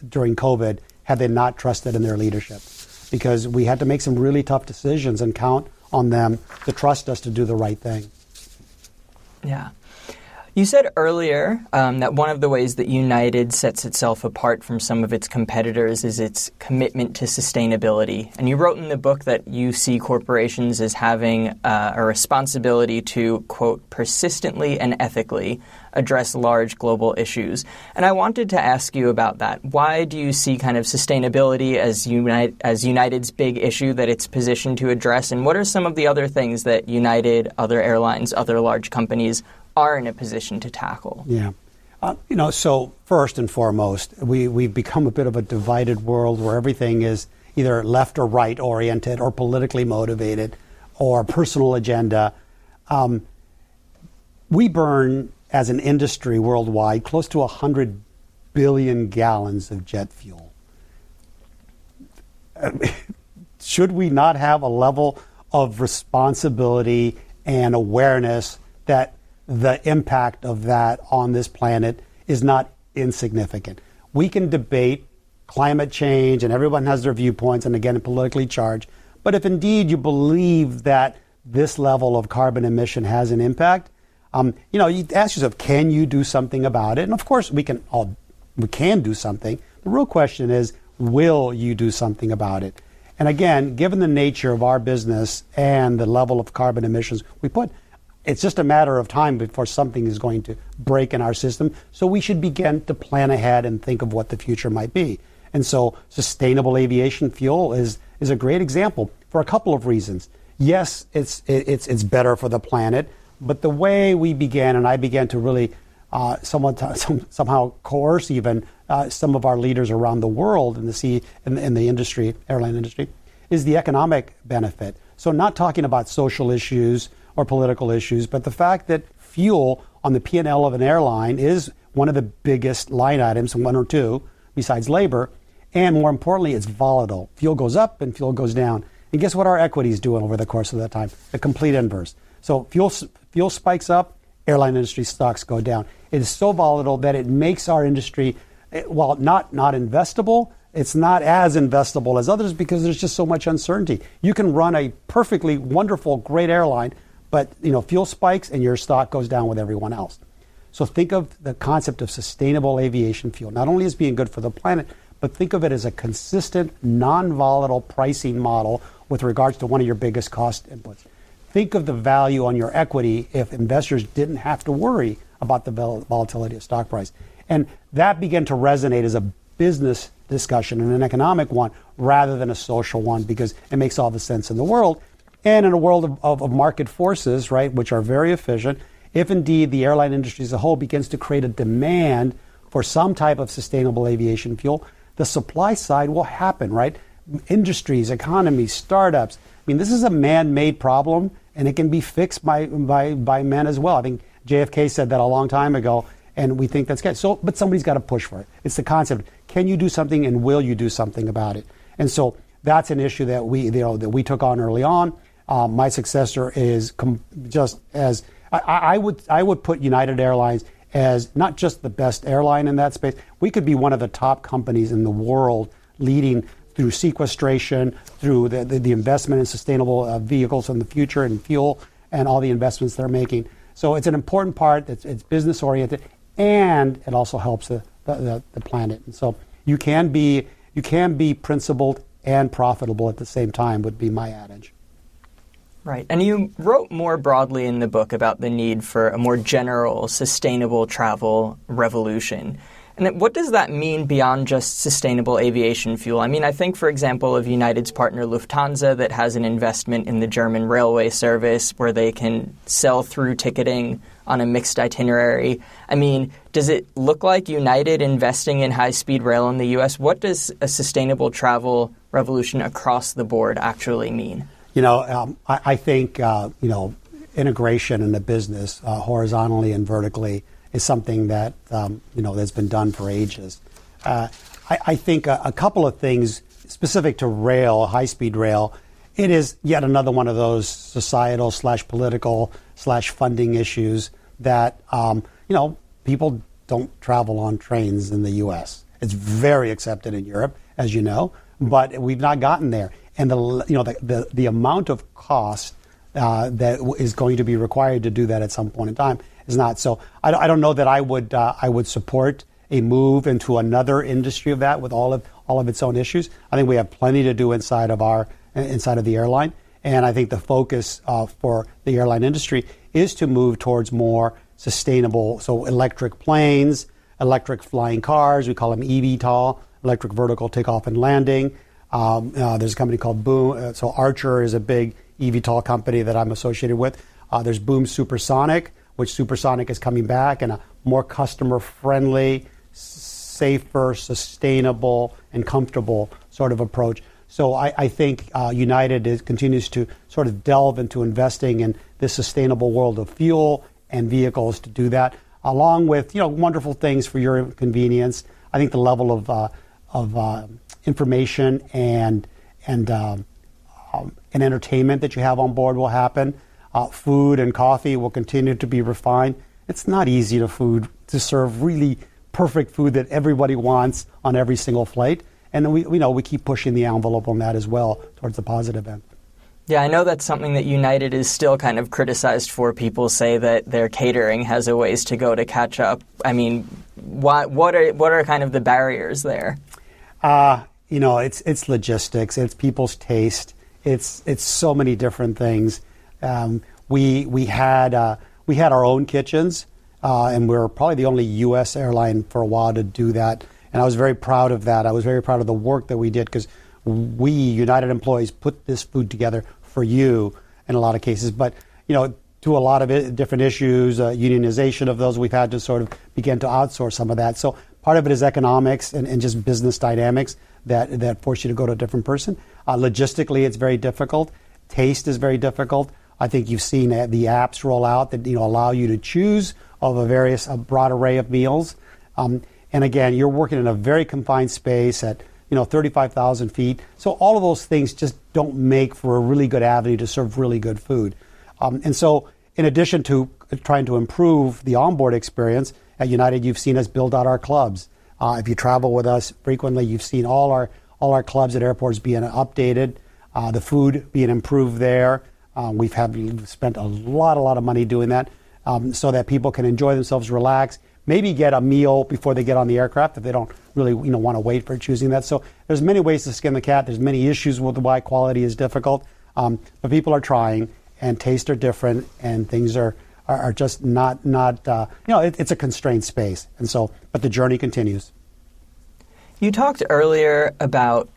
during COVID had they not trusted in their leadership. Because we had to make some really tough decisions and count on them to trust us to do the right thing. Yeah. You said earlier that one of the ways that United sets itself apart from some of its competitors is its commitment to sustainability. And you wrote in the book that you see corporations as having a responsibility to, quote, persistently and ethically address large global issues. And I wanted to ask you about that. Why do you see kind of sustainability as United's big issue that it's positioned to address? And what are some of the other things that United, other airlines, other large companies are in a position to tackle? Yeah. So first and foremost, we've become a bit of a divided world where everything is either left or right oriented or politically motivated or personal agenda. We burn, as an industry worldwide, close to 100 billion gallons of jet fuel. Should we not have a level of responsibility and awareness that the impact of that on this planet is not insignificant? We can debate climate change, and everyone has their viewpoints, and again, politically charged. But if indeed you believe that this level of carbon emission has an impact, you ask yourself, can you do something about it? And of course, we can do something. The real question is, will you do something about it? And again, given the nature of our business and the level of carbon emissions we put, it's just a matter of time before something is going to break in our system. So we should begin to plan ahead and think of what the future might be. And so sustainable aviation fuel is a great example for a couple of reasons. Yes, it's better for the planet, but the way we began, and I began to really somehow coerce even some of our leaders around the world in the industry, airline industry, is the economic benefit. So not talking about social issues or political issues, but the fact that fuel on the P&L of an airline is one of the biggest line items, one or two, besides labor. And more importantly, it's volatile. Fuel goes up and fuel goes down. And guess what our equities do over the course of that time? The complete inverse. So fuel spikes up, airline industry stocks go down. It is so volatile that it makes our industry, while not investable, it's not as investable as others because there's just so much uncertainty. You can run a perfectly wonderful, great airline, but fuel spikes and your stock goes down with everyone else. So think of the concept of sustainable aviation fuel, not only as being good for the planet, but think of it as a consistent, non-volatile pricing model with regards to one of your biggest cost inputs. Think of the value on your equity if investors didn't have to worry about the volatility of stock price. And that began to resonate as a business discussion and an economic one rather than a social one because it makes all the sense in the world. And in a world of market forces, right, which are very efficient, if indeed the airline industry as a whole begins to create a demand for some type of sustainable aviation fuel, the supply side will happen, right? Industries, economies, startups. I mean, this is a man-made problem, and it can be fixed by men as well. I think JFK said that a long time ago, and we think that's good. So, but somebody's got to push for it. It's the concept: can you do something, and will you do something about it? And so that's an issue that we took on early on. My successor is just as I would put United Airlines as not just the best airline in that space. We could be one of the top companies in the world, leading through sequestration, through the investment in sustainable vehicles in the future and fuel and all the investments they're making. So it's an important part. It's business oriented, and it also helps the planet. And so you can be principled and profitable at the same time would be my adage. Right. And you wrote more broadly in the book about the need for a more general, sustainable travel revolution. And what does that mean beyond just sustainable aviation fuel? I mean, I think, for example, of United's partner Lufthansa that has an investment in the German railway service where they can sell through ticketing on a mixed itinerary. I mean, does it look like United investing in high-speed rail in the U.S.? What does a sustainable travel revolution across the board actually mean? I think, integration in the business horizontally and vertically is something that, that's been done for ages. I think a couple of things specific to rail, high-speed rail, it is yet another one of those societal / political / funding issues that, people don't travel on trains in the U.S. It's very accepted in Europe, as you know, but we've not gotten there. And the amount of cost that is going to be required to do that at some point in time is not. So I don't know that I would support a move into another industry of that with all of its own issues. I think we have plenty to do inside of the airline, and I think the focus for the airline industry is to move towards more sustainable. So electric planes, electric flying cars, we call them eVTOL, electric vertical takeoff and landing. There's a company called Boom. So Archer is a big eVTOL company that I'm associated with. There's Boom Supersonic, which Supersonic is coming back, and a more customer-friendly, safer, sustainable, and comfortable sort of approach. So I think United continues to sort of delve into investing in this sustainable world of fuel and vehicles to do that, along with wonderful things for your convenience. I think the level of information and entertainment that you have on board will happen. Food and coffee will continue to be refined. It's not easy to serve really perfect food that everybody wants on every single flight. And we keep pushing the envelope on that as well towards the positive end. Yeah, I know that's something that United is still kind of criticized for. People say that their catering has a ways to go to catch up. I mean, what are kind of the barriers there? It's logistics. It's people's taste. It's so many different things. We had our own kitchens, and we were probably the only U.S. airline for a while to do that. And I was very proud of that. I was very proud of the work that we did because we, United employees, put this food together for you in a lot of cases. But, to a lot of different issues, unionization of those, we've had to sort of begin to outsource some of that. So part of it is economics and just business dynamics that force you to go to a different person. Logistically, it's very difficult. Taste is very difficult. I think you've seen the apps roll out that allow you to choose of a broad array of meals. And again, you're working in a very confined space at 35,000 feet. So all of those things just don't make for a really good avenue to serve really good food. And so in addition to trying to improve the onboard experience, at United you've seen us build out our clubs. If you travel with us frequently, you've seen all our clubs at airports being updated, the food being improved there. We've spent a lot of money doing that so that people can enjoy themselves, relax, maybe get a meal before they get on the aircraft if they don't really want to wait for choosing that. So there's many ways to skin the cat. There's many issues with why quality is difficult, but people are trying, and tastes are different, and things are just not it's a constrained space. And so, but the journey continues. You talked earlier about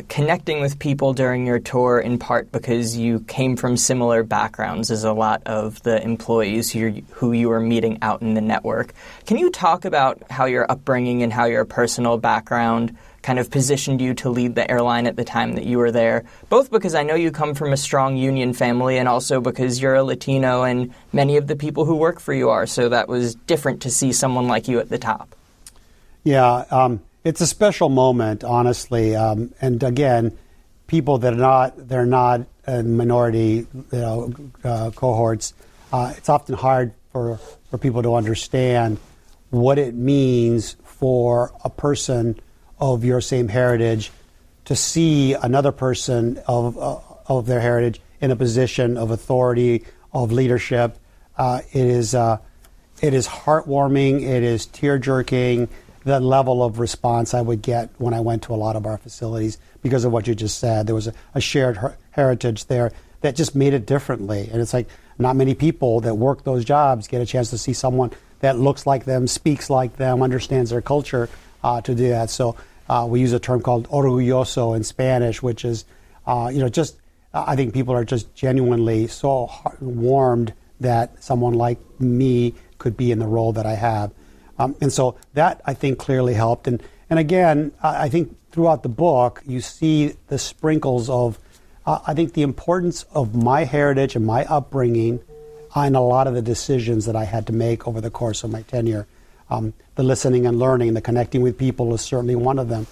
connecting with people during your tour in part because you came from similar backgrounds as a lot of the employees who you were meeting out in the network. Can you talk about how your upbringing and how your personal background kind of positioned you to lead the airline at the time that you were there, both because I know you come from a strong union family and also because you're a Latino and many of the people who work for you are, so that was different to see someone like you at the top? Yeah, it's a special moment, honestly, and again, people that they're not minority cohorts. It's often hard for people to understand what it means for a person of your same heritage to see another person of their heritage in a position of authority, of leadership. It is heartwarming. It is tear-jerking. The level of response I would get when I went to a lot of our facilities because of what you just said. There was a shared heritage there that just made it differently. And it's like not many people that work those jobs get a chance to see someone that looks like them, speaks like them, understands their culture to do that. So we use a term called orgulloso in Spanish, which is, I think people are just genuinely so warmed that someone like me could be in the role that I have. And so that, I think, clearly helped. And again, I think throughout the book, you see the sprinkles of, I think, the importance of my heritage and my upbringing in a lot of the decisions that I had to make over the course of my tenure. The listening and learning, the connecting with people is certainly one of them.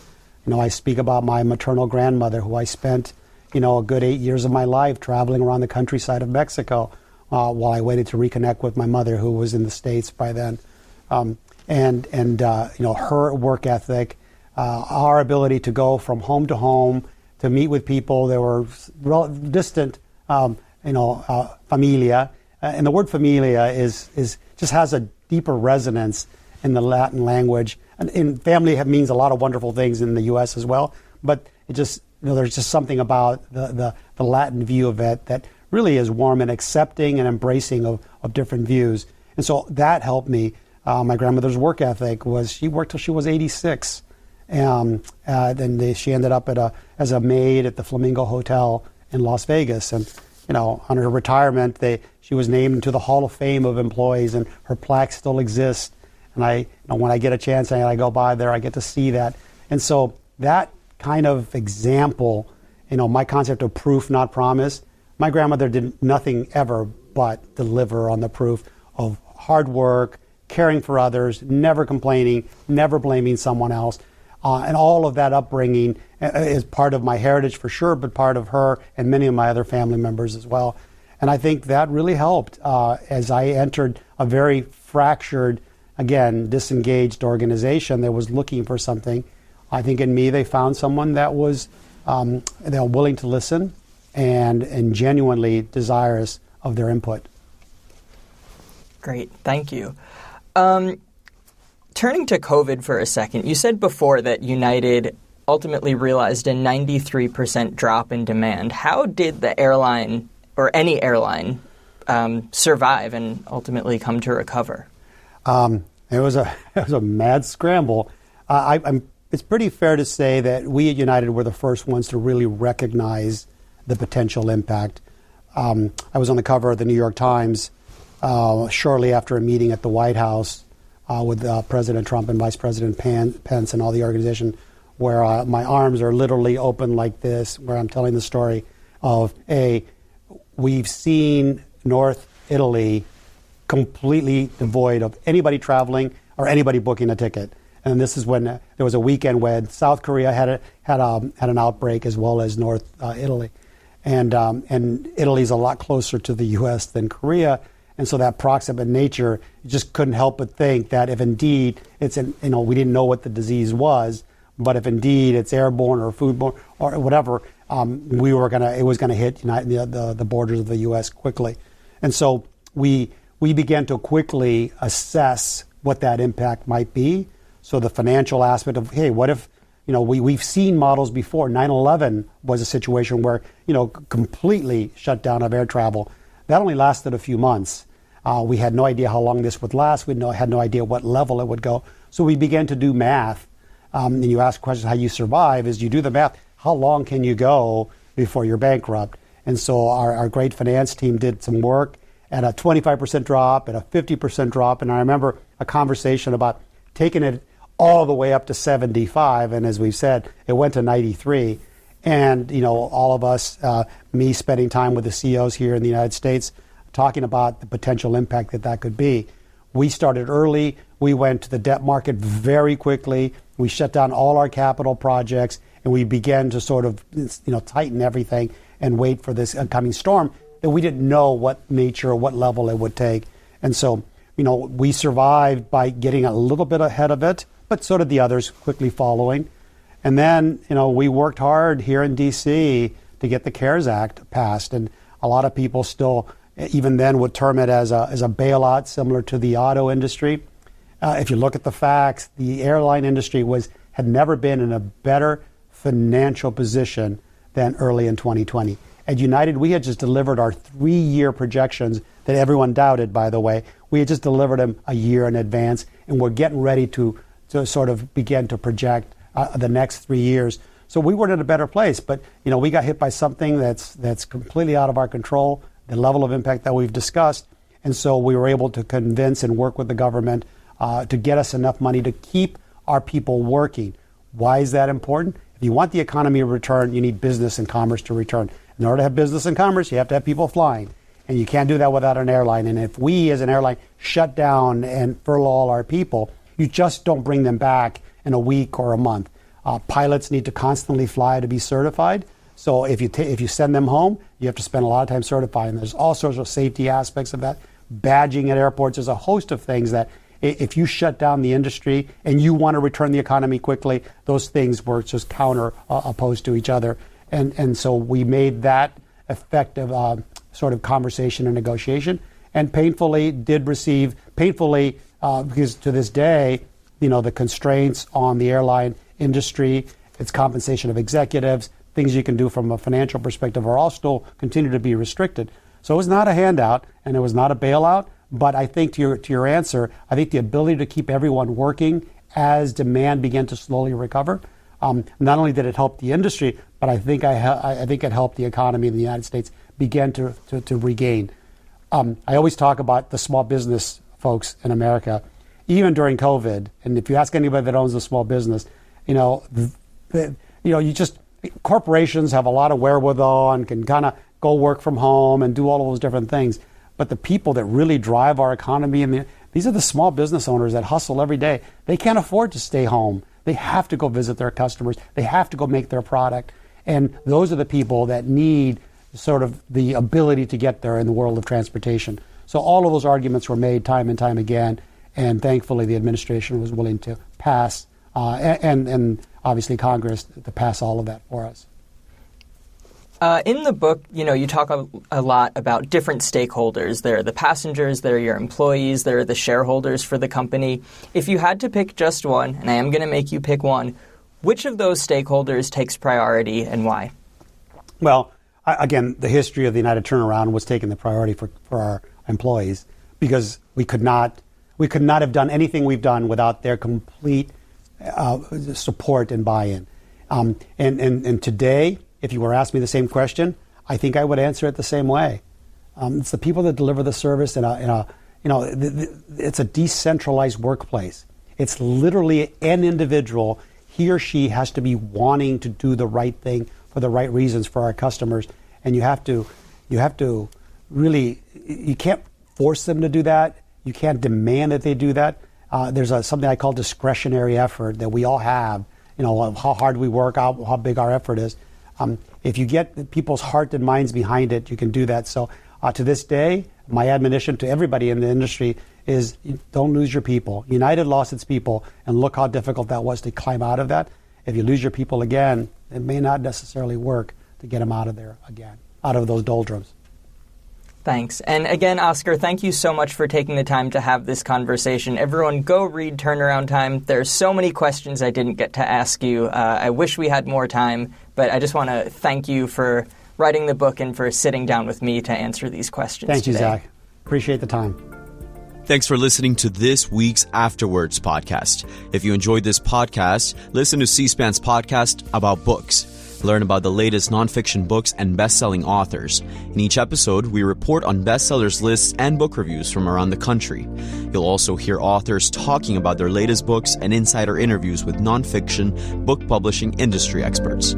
I speak about my maternal grandmother, who I spent, a good 8 years of my life traveling around the countryside of Mexico while I waited to reconnect with my mother, who was in the States by then. And her work ethic, our ability to go from home to home, to meet with people that were distant, familia. And the word familia is just has a deeper resonance in the Latin language. And family means a lot of wonderful things in the U.S. as well. But it just, there's just something about the Latin view of it that really is warm and accepting and embracing of different views. And so that helped me. My grandmother's work ethic was she worked till she was 86. Then she ended up as a maid at the Flamingo Hotel in Las Vegas. And, on her retirement, she was named into the Hall of Fame of employees, and her plaque still exists. And when I get a chance and I go by there, I get to see that. And so that kind of example, my concept of proof, not promise, my grandmother did nothing ever but deliver on the proof of hard work, caring for others, never complaining, never blaming someone else. And all of that upbringing is part of my heritage for sure, but part of her and many of my other family members as well. And I think that really helped as I entered a very fractured, again, disengaged organization that was looking for something. I think in me they found someone that was willing to listen and genuinely desirous of their input. Great, thank you. Turning to COVID for a second, you said before that United ultimately realized a 93% drop in demand. How did the airline, or any airline, survive and ultimately come to recover? It was a mad scramble. It's pretty fair to say that we at United were the first ones to really recognize the potential impact. I was on the cover of the New York Times shortly after a meeting at the White House with President Trump and Vice President Pence and all the organization, where my arms are literally open like this, where I'm telling the story of, we've seen North Italy completely devoid of anybody traveling or anybody booking a ticket. And this is when there was a weekend when South Korea had an outbreak, as well as North Italy. And Italy's a lot closer to the U.S. than Korea. And so that proximate nature, you just couldn't help but think that if indeed we didn't know what the disease was, but if indeed it's airborne or foodborne or whatever, it was gonna hit the borders of the U.S. quickly. And so we began to quickly assess what that impact might be. So the financial aspect of, hey, what if, we've seen models before. 9/11 was a situation where, completely shut down of air travel. That only lasted a few months. We had no idea how long this would last. We had no idea what level it would go. So we began to do math. And you ask questions how you survive, is you do the math. How long can you go before you're bankrupt? And so our great finance team did some work at a 25% drop, at a 50% drop. And I remember a conversation about taking it all the way up to 75. And as we've said, it went to 93. And, all of us, me spending time with the CEOs here in the United States, talking about the potential impact that could be. We started early. We went to the debt market very quickly. We shut down all our capital projects, and we began to sort of, tighten everything and wait for this coming storm that we didn't know what nature or what level it would take. And so, we survived by getting a little bit ahead of it, but so did the others quickly following. And then, we worked hard here in D.C. to get the CARES Act passed. And a lot of people still, even then, would term it as a bailout similar to the auto industry. If you look at the facts, the airline industry had never been in a better financial position than early in 2020. At United, we had just delivered our 3-year projections that everyone doubted, by the way. We had just delivered them a year in advance, and we're getting ready to sort of begin to project the next 3 years. So we were in a better place, but we got hit by something that's completely out of our control, the level of impact that we've discussed. And so we were able to convince and work with the government to get us enough money to keep our people working. Why is that important? If you want the economy to return, you need business and commerce to return. In order to have business and commerce, you have to have people flying. And you can't do that without an airline. And if we as an airline shut down and furlough all our people, you just don't bring them back in a week or a month. Pilots need to constantly fly to be certified. So if you send them home, you have to spend a lot of time certifying. There's all sorts of safety aspects of that. Badging at airports. There's a host of things that if you shut down the industry and you want to return the economy quickly, those things were just counter opposed to each other. And so we made that effective sort of conversation and negotiation, and painfully because to this day, the constraints on the airline industry, its compensation of executives, things you can do from a financial perspective are all still continue to be restricted. So it was not a handout and it was not a bailout, but I think to your answer, I think the ability to keep everyone working as demand began to slowly recover, not only did it help the industry, but I think it helped the economy in the United States begin to regain. I always talk about the small business folks in America, even during COVID. And if you ask anybody that owns a small business, corporations have a lot of wherewithal and can kind of go work from home and do all of those different things. But the people that really drive our economy, these are the small business owners that hustle every day. They can't afford to stay home. They have to go visit their customers. They have to go make their product. And those are the people that need sort of the ability to get there in the world of transportation. So all of those arguments were made time and time again. And thankfully, the administration was willing to pass, and obviously Congress, to pass all of that for us. In the book, you talk a lot about different stakeholders. There are the passengers, there are your employees, there are the shareholders for the company. If you had to pick just one, and I am going to make you pick one, which of those stakeholders takes priority and why? Well, again, the history of the United turnaround was taking the priority for our employees, because we could not have done anything we've done without their complete support and buy-in. And today, if you were to ask me the same question, I think I would answer it the same way. It's the people that deliver the service it's a decentralized workplace. It's literally an individual. He or she has to be wanting to do the right thing for the right reasons for our customers, and you have to really, you can't force them to do that. You can't demand that they do that. There's something I call discretionary effort that we all have. Of how hard we work, how big our effort is. If you get people's heart and minds behind it, you can do that. So to this day, my admonition to everybody in the industry is don't lose your people. United lost its people, and look how difficult that was to climb out of that. If you lose your people again, it may not necessarily work to get them out of there again, out of those doldrums. Thanks. And again, Oscar, thank you so much for taking the time to have this conversation. Everyone, go read Turnaround Time. There's so many questions I didn't get to ask you. I wish we had more time, but I just want to thank you for writing the book and for sitting down with me to answer these questions Thank you, today. Zach. Appreciate the time. Thanks for listening to this week's Afterwards podcast. If you enjoyed this podcast, listen to C-SPAN's podcast about books. Learn about the latest nonfiction books and best-selling authors. In each episode, we report on bestsellers lists and book reviews from around the country. You'll also hear authors talking about their latest books and insider interviews with nonfiction book publishing industry experts.